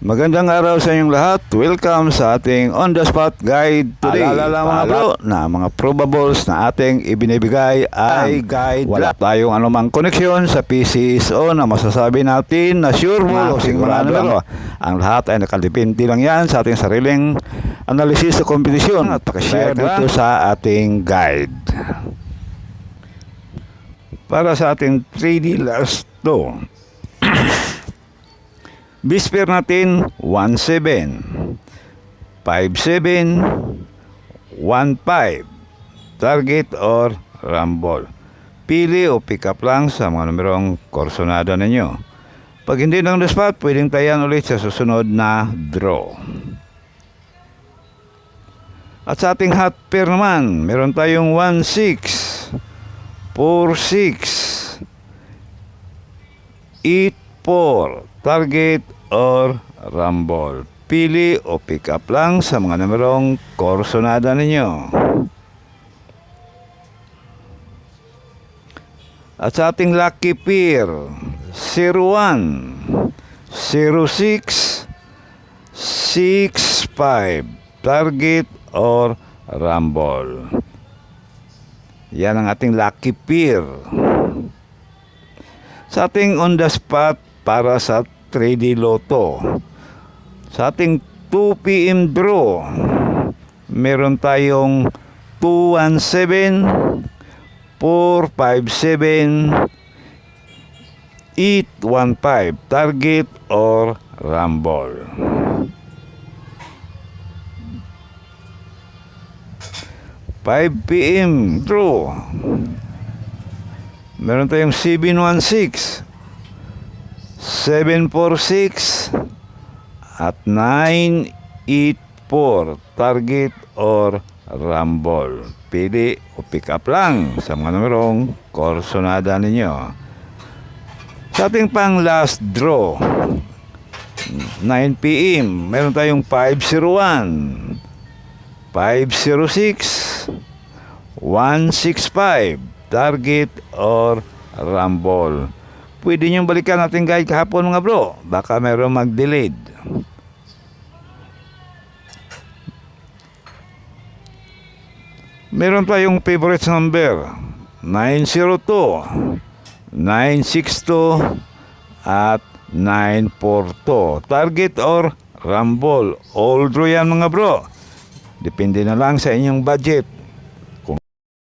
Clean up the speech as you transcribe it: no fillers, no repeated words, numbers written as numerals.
Magandang araw sa inyong lahat. Welcome sa ating on the spot guide today. Alala mga bro na mga probables na ating ibinibigay ay guide. Wala tayong anumang koneksyon sa PCSO na masasabi natin na sure mo o sigurado lang. Ang lahat ay nakadepende lang yan sa ating sariling analysis sa kompetisyon at pakishare dito sa ating guide. Para sa ating 3D last 2. Bisper natin 1-7, 5-7, 1-5, target or rumble. Pili o pick up lang sa mga numerong korsonada ninyo. Pag hindi ng the spot, pwedeng tayan ulit sa susunod na draw. At sa ating hot pair naman, meron tayong 1-6, 4-6, 8-4, target or rumble. Pili o pick up lang sa mga numerong korsonada ninyo. At sa ating lucky pair, 01, 06, 65, target or rumble. Yan ang ating lucky pair. Sa ating on the spot para sa 3D Lotto, sa ating 2 PM draw, meron tayong 217, 457, 815, target or rumble. PM draw, meron tayong 716, 746 at 984, target or rumble. Pili o pick up lang sa mga numerong korsonada ninyo. Sa ating pang last draw, 9 PM, meron tayong 501, 506, 165, target or rumble. Pwede niyong balikan natin guide kahapon mga bro. Baka mayroong mag-delayed. Meron tayong favorite number. 902, 962, at 942. Target or rumble. All draw yan mga bro. Depende na lang sa inyong budget.